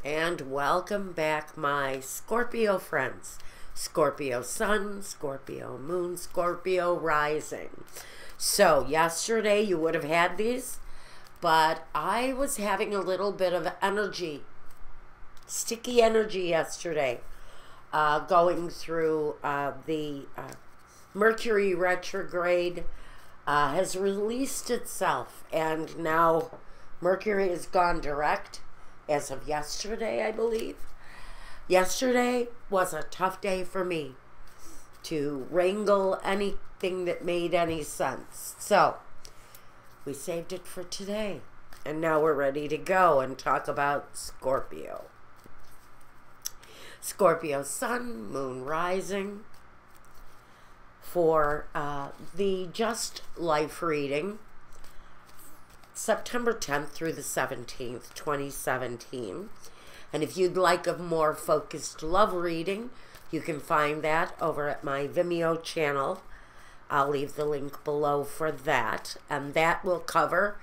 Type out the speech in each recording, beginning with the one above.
And welcome back, my Scorpio friends. Scorpio Sun, Scorpio Moon, Scorpio Rising. So yesterday you would have had these, but I was having a little bit of energy, sticky energy yesterday, going through the Mercury retrograde has released itself, and now Mercury has gone direct as of yesterday, I believe. Yesterday was a tough day for me to wrangle anything that made any sense. So we saved it for today. And now we're ready to go and talk about Scorpio. Scorpio Sun, Moon Rising. For the Just Life reading, September 10th through the 17th, 2017. And if you'd like a more focused love reading, you can find that over at my Vimeo channel. I'll leave the link below for that. And that will cover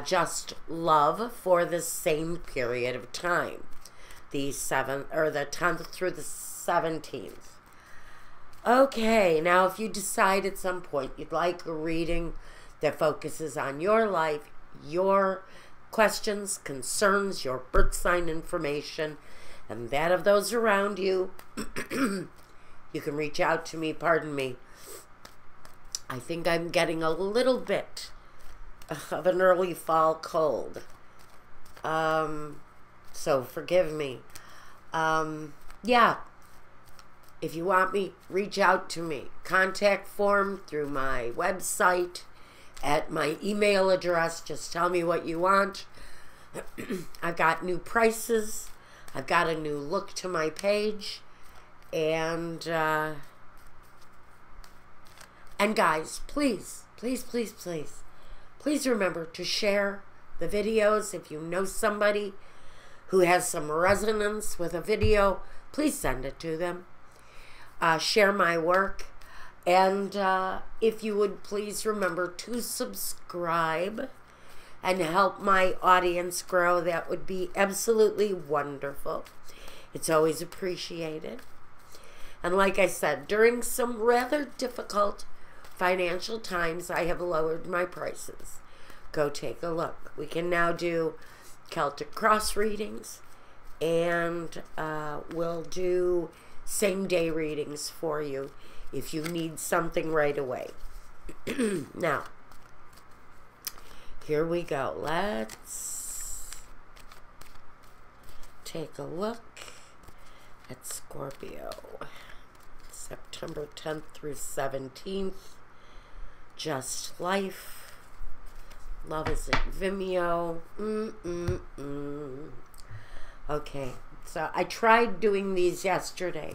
just love for the same period of time. The 10th through the 17th. Okay, now if you decide at some point you'd like a reading that focuses on your life, your questions, concerns, your birth sign information, and that of those around you, you can reach out to me. Pardon me. I think I'm getting a little bit of an early fall cold. So forgive me. Yeah. If you want me, reach out to me. Contact form through my website, at my email address. Just tell me what you want. I've got new prices. I've got a new look to my page. And guys, please, please, please, please, please remember to share the videos. If you know somebody who has some resonance with a video, please send it to them. Share my work, and if you would please remember to subscribe and help my audience grow, that would be absolutely wonderful. It's always appreciated. And like I said, during some rather difficult financial times, I have lowered my prices. Go take a look. We can now do Celtic cross readings, and we'll do same-day readings for you if you need something right away. Now, here we go. Let's take a look at Scorpio. September 10th through 17th. Just Life. Love is at Vimeo. Okay. So I tried doing these yesterday,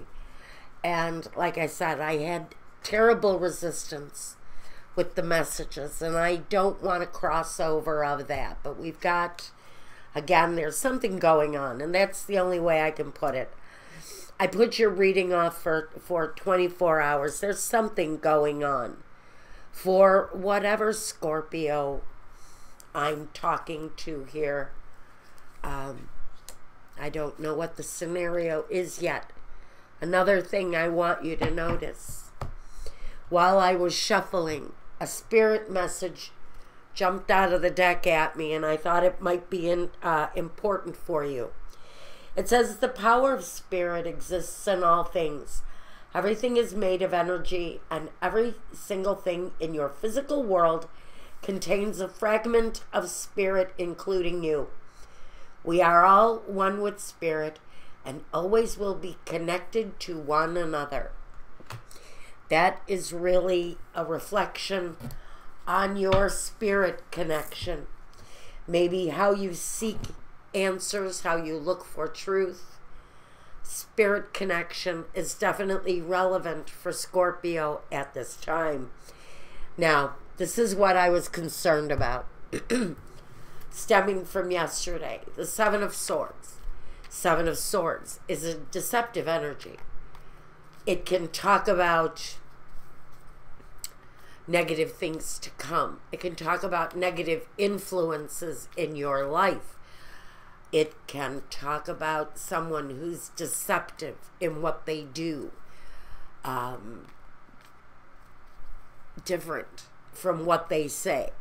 and like I said, I had terrible resistance with the messages, and I don't want to cross over of that. But we've got, again, there's something going on, and that's the only way I can put it. I put your reading off for 24 hours. There's something going on for whatever Scorpio I'm talking to here. I don't know what the scenario is yet. Another thing I want you to notice. While I was shuffling, a spirit message jumped out of the deck at me, and I thought it might be important for you. It says, the power of spirit exists in all things. Everything is made of energy, and every single thing in your physical world contains a fragment of spirit, including you. We are all one with spirit and always will be connected to one another. That is really a reflection on your spirit connection. Maybe how you seek answers, how you look for truth. Spirit connection is definitely relevant for Scorpio at this time. Now, this is what I was concerned about. Stemming from yesterday, the Seven of Swords. Seven of Swords is a deceptive energy. It can talk about negative things to come. It can talk about negative influences in your life. It can talk about someone who's deceptive in what they do. Different from what they say.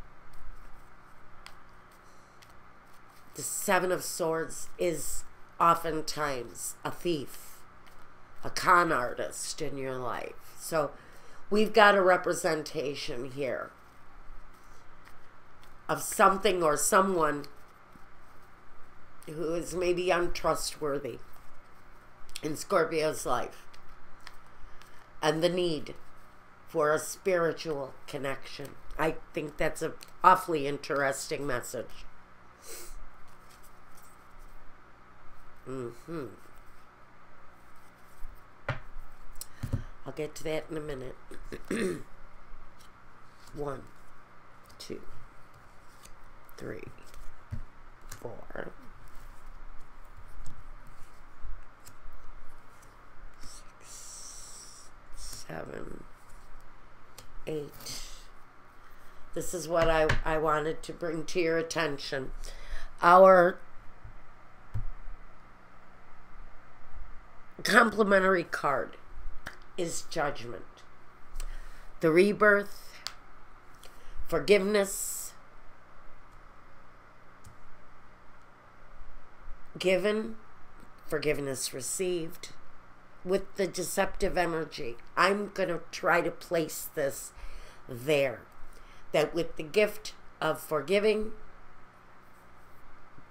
The Seven of Swords is oftentimes a thief, a con artist in your life. So we've got a representation here of something or someone who is maybe untrustworthy in Scorpio's life, and the need for a spiritual connection. I think that's an awfully interesting message. I'll get to that in a minute. 1, 2, 3, 4, 6, 7, 8. This is what I wanted to bring to your attention. Our complementary card is Judgment. The rebirth, forgiveness, given, forgiveness received. With the deceptive energy, I'm going to try to place this there. That with the gift of forgiving,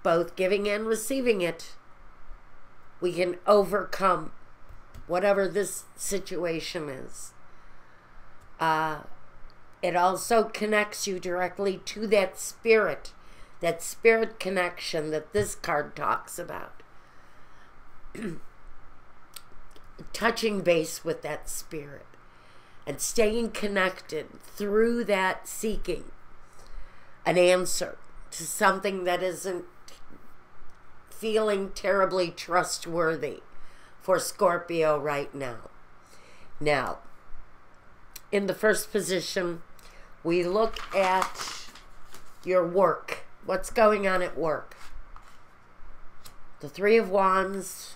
both giving and receiving it, we can overcome whatever this situation is. It also connects you directly to that spirit connection that this card talks about. Touching base with that spirit and staying connected through that, seeking an answer to something that isn't feeling terribly trustworthy for Scorpio right now. Now, in the first position, we look at your work. What's going on at work? The Three of Wands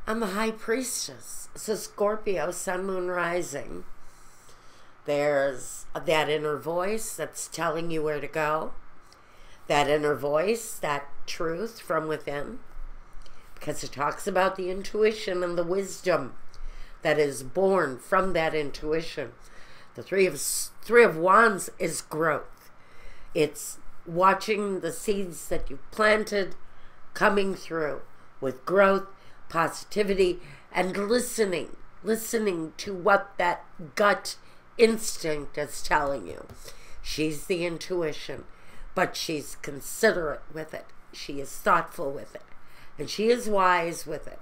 and the High Priestess. So Scorpio, Sun, Moon, Rising. There's that inner voice that's telling you where to go. That inner voice, that truth from within. Because it talks about the intuition and the wisdom that is born from that intuition. The Three of Wands is growth. It's watching the seeds that you've planted coming through with growth, positivity, and listening to what that gut instinct is telling you. She's the intuition, but she's considerate with it. She is thoughtful with it, and she is wise with it.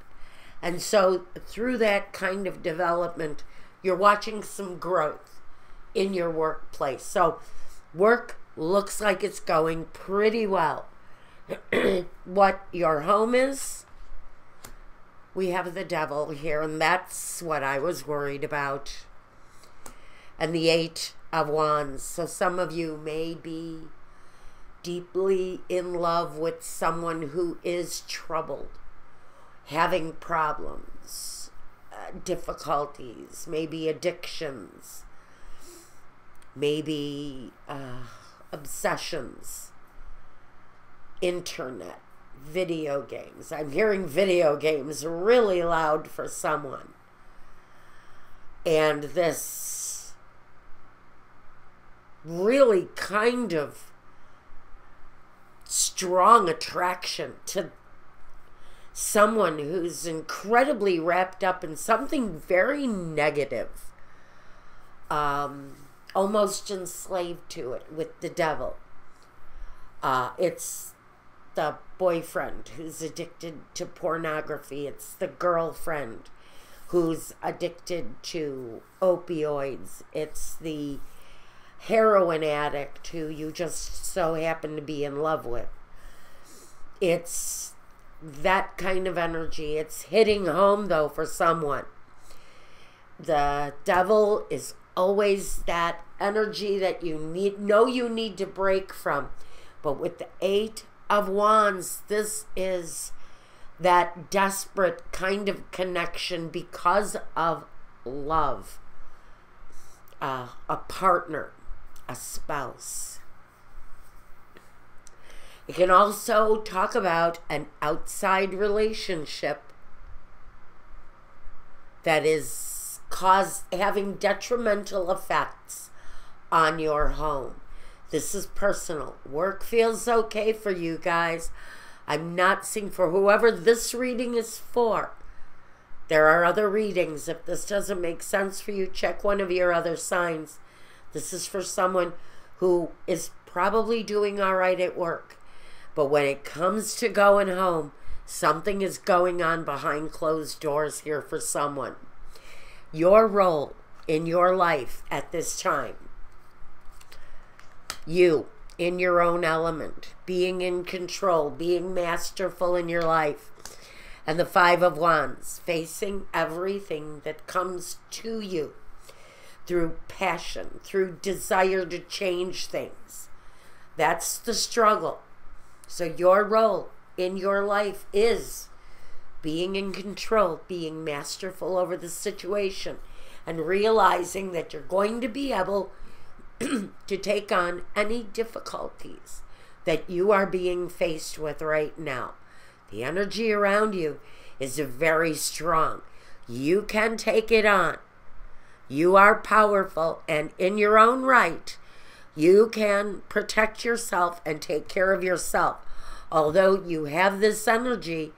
And so through that kind of development, you're watching some growth in your workplace. So work looks like it's going pretty well. What your home is, we have the Devil here, and that's what I was worried about. And the Eight of Wands. So some of you may be deeply in love with someone who is troubled, having problems, difficulties, maybe addictions, maybe obsessions, internet, video games. I'm hearing video games really loud for someone. And this really kind of strong attraction to someone who's incredibly wrapped up in something very negative, almost enslaved to it with the Devil. It's the boyfriend who's addicted to pornography. It's the girlfriend who's addicted to opioids. It's the heroin addict who you just so happen to be in love with. It's that kind of energy. It's hitting home, though, for someone. The Devil is always that energy that you need to break from. But with the Eight of Wands, this is that desperate kind of connection because of love. A partner, a spouse. It can also talk about an outside relationship that is having detrimental effects on your home. This is personal. Work feels okay for you guys. I'm not seeing, for whoever this reading is for. There are other readings. If this doesn't make sense for you, check one of your other signs. This is for someone who is probably doing all right at work. But when it comes to going home, something is going on behind closed doors here for someone. Your role in your life at this time. You, in your own element, being in control, being masterful in your life. And the Five of Wands, facing everything that comes to you through passion, through desire to change things. That's the struggle. So your role in your life is being in control, being masterful over the situation, and realizing that you're going to be able to take on any difficulties that you are being faced with right now. The energy around you is very strong. You can take it on. You are powerful, and in your own right, you can protect yourself and take care of yourself. Although you have this energy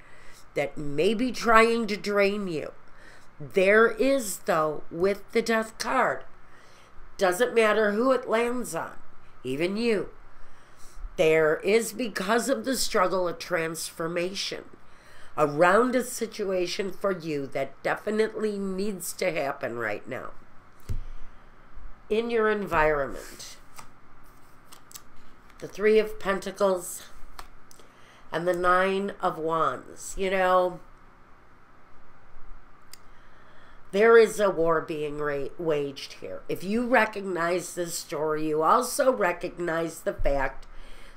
that may be trying to drain you. There is, though, with the Death card, doesn't matter who it lands on, even you. There is, because of the struggle, a transformation around a situation for you that definitely needs to happen right now. In your environment, the Three of Pentacles and the Nine of Wands. You know, there is a war being waged here. If you recognize this story, you also recognize the fact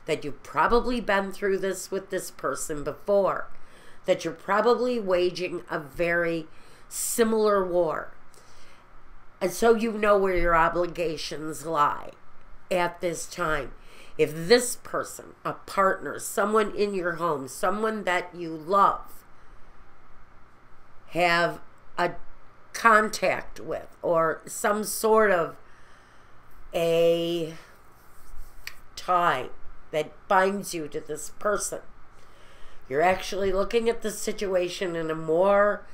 that you've probably been through this with this person before, that you're probably waging a very similar war. And so you know where your obligations lie at this time. If this person, a partner, someone in your home, someone that you love, have a contact with, or some sort of a tie that binds you to this person, you're actually looking at the situation in a more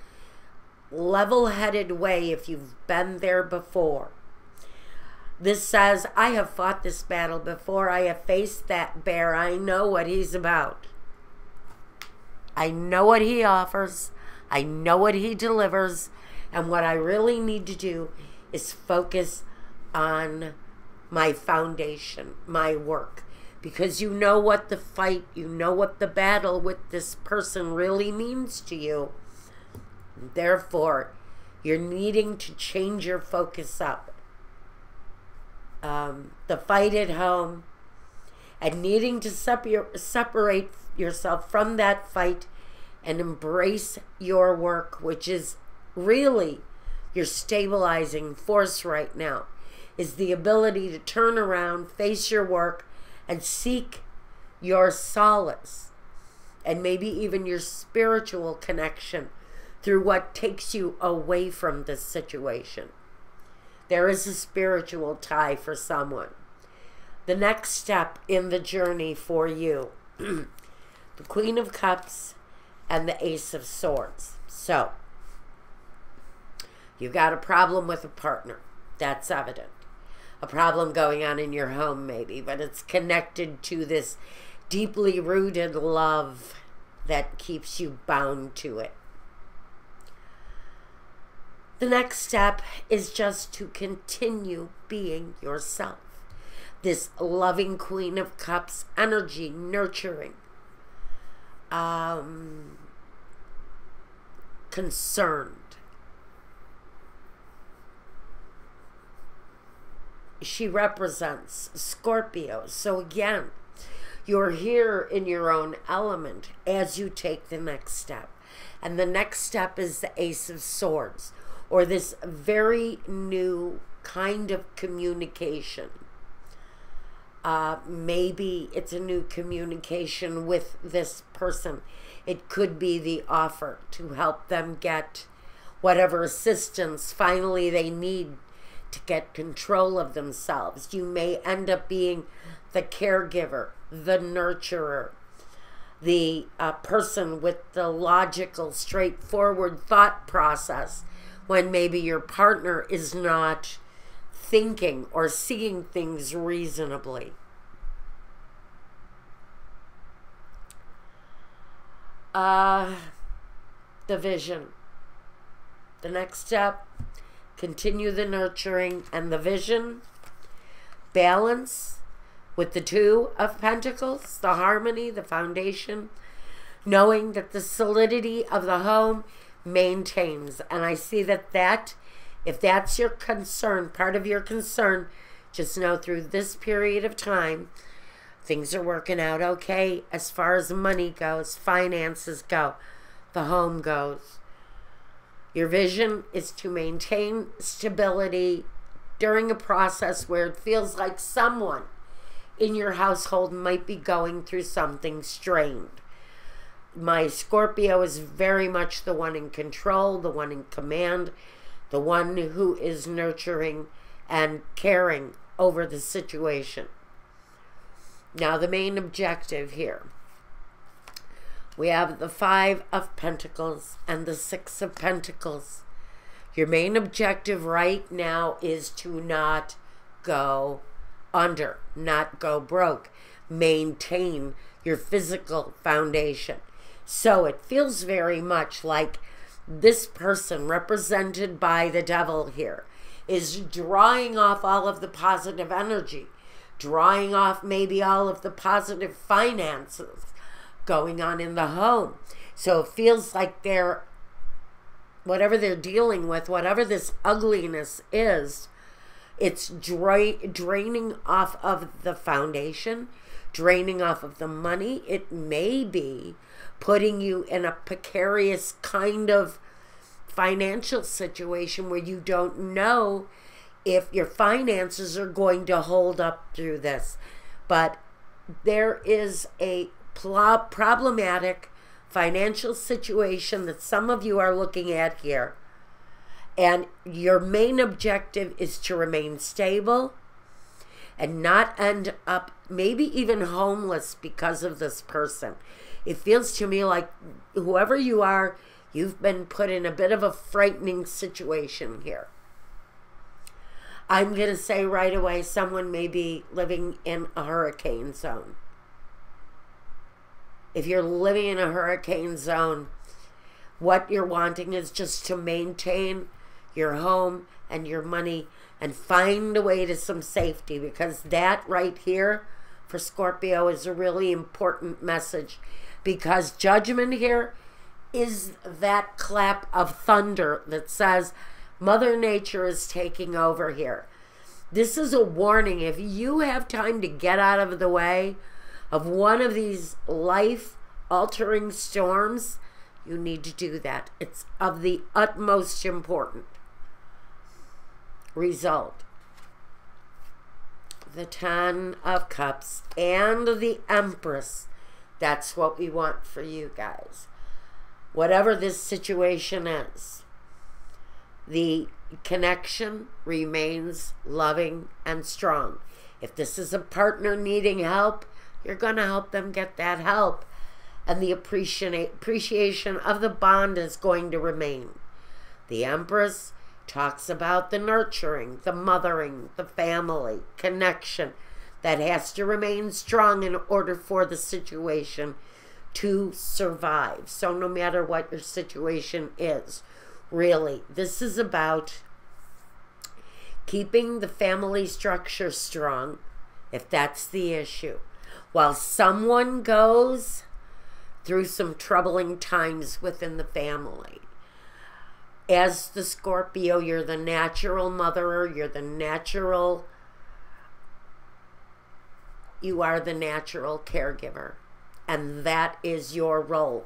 level-headed way if you've been there before. This says, I have fought this battle before. I have faced that bear. I know what he's about. I know what he offers. I know what he delivers. And what I really need to do is focus on my foundation, my work. Because you know what the fight, you know what the battle with this person really means to you. Therefore, you're needing to change your focus up. The fight at home, and needing to separate yourself from that fight and embrace your work, which is really your stabilizing force right now, is the ability to turn around, face your work, and seek your solace, and maybe even your spiritual connection through what takes you away from this situation. There is a spiritual tie for someone. The next step in the journey for you, the Queen of Cups and the Ace of Swords. So, you got a problem with a partner. That's evident. A problem going on in your home maybe, but it's connected to this deeply rooted love that keeps you bound to it. The next step is just to continue being yourself. This loving Queen of Cups energy, nurturing, concerned. She represents Scorpio. So again, You're here in your own element as you take the next step. And the next step is the Ace of Swords, or this very new kind of communication. Maybe it's a new communication with this person. It could be the offer to help them get whatever assistance finally they need to get control of themselves. You may end up being the caregiver, the nurturer, the person with the logical, straightforward thought process, when maybe your partner is not thinking or seeing things reasonably. The vision. The next step, continue the nurturing and the vision. Balance with the Two of Pentacles, the harmony, the foundation, knowing that the solidity of the home maintains. And I see that if that's your concern, part of your concern, just know through this period of time, things are working out okay as far as money goes, finances go, the home goes. Your vision is to maintain stability during a process where it feels like someone in your household might be going through something strained. My Scorpio is very much the one in control, the one in command, the one who is nurturing and caring over the situation. Now, the main objective here. We have the Five of Pentacles and the Six of Pentacles. Your main objective right now is to not go under, not go broke. Maintain your physical foundation. So it feels very much like this person, represented by the Devil here, is drawing off all of the positive energy, drawing off maybe all of the positive finances going on in the home. So it feels like whatever they're dealing with, whatever this ugliness is, it's draining off of the foundation, draining off of the money. It may be putting you in a precarious kind of financial situation where you don't know if your finances are going to hold up through this. But there is a problematic financial situation that some of you are looking at here. And your main objective is to remain stable and not end up maybe even homeless because of this person. It feels to me like whoever you are, you've been put in a bit of a frightening situation here. I'm going to say right away, someone may be living in a hurricane zone. If you're living in a hurricane zone, what you're wanting is just to maintain your home and your money and find a way to some safety, because that right here for Scorpio is a really important message, because judgment here is that clap of thunder that says Mother Nature is taking over here. This is a warning. If you have time to get out of the way of one of these life-altering storms, you need to do that. It's of the utmost importance. Result. The Ten of Cups and the Empress. That's what we want for you guys. Whatever this situation is, the connection remains loving and strong. If this is a partner needing help, you're going to help them get that help. And the appreciation of the bond is going to remain. The Empress talks about the nurturing, the mothering, the family connection that has to remain strong in order for the situation to survive. So no matter what your situation is, really, this is about keeping the family structure strong, if that's the issue, while someone goes through some troubling times within the family. As the Scorpio, you're the natural motherer, you're the natural you are the natural caregiver. And that is your role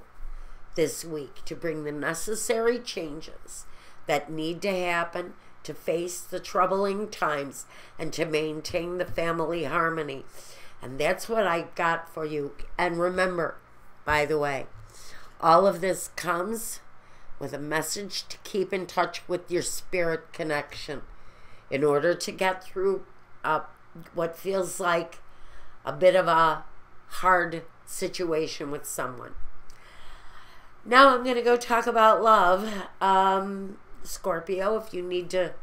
this week, to bring the necessary changes that need to happen to face the troubling times and to maintain the family harmony. And that's what I got for you. And remember, by the way, all of this comes with a message to keep in touch with your spirit connection in order to get through what feels like a bit of a hard situation with someone. Now I'm going to go talk about love. Scorpio, if you need to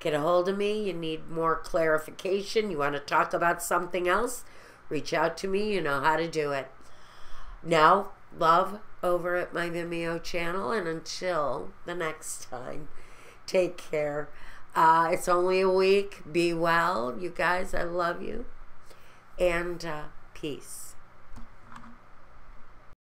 get a hold of me, you need more clarification, you want to talk about something else, reach out to me. You know how to do it. Now, love over at my Vimeo channel, and until the next time, take care. It's only a week. Be well, you guys. I love you. And peace.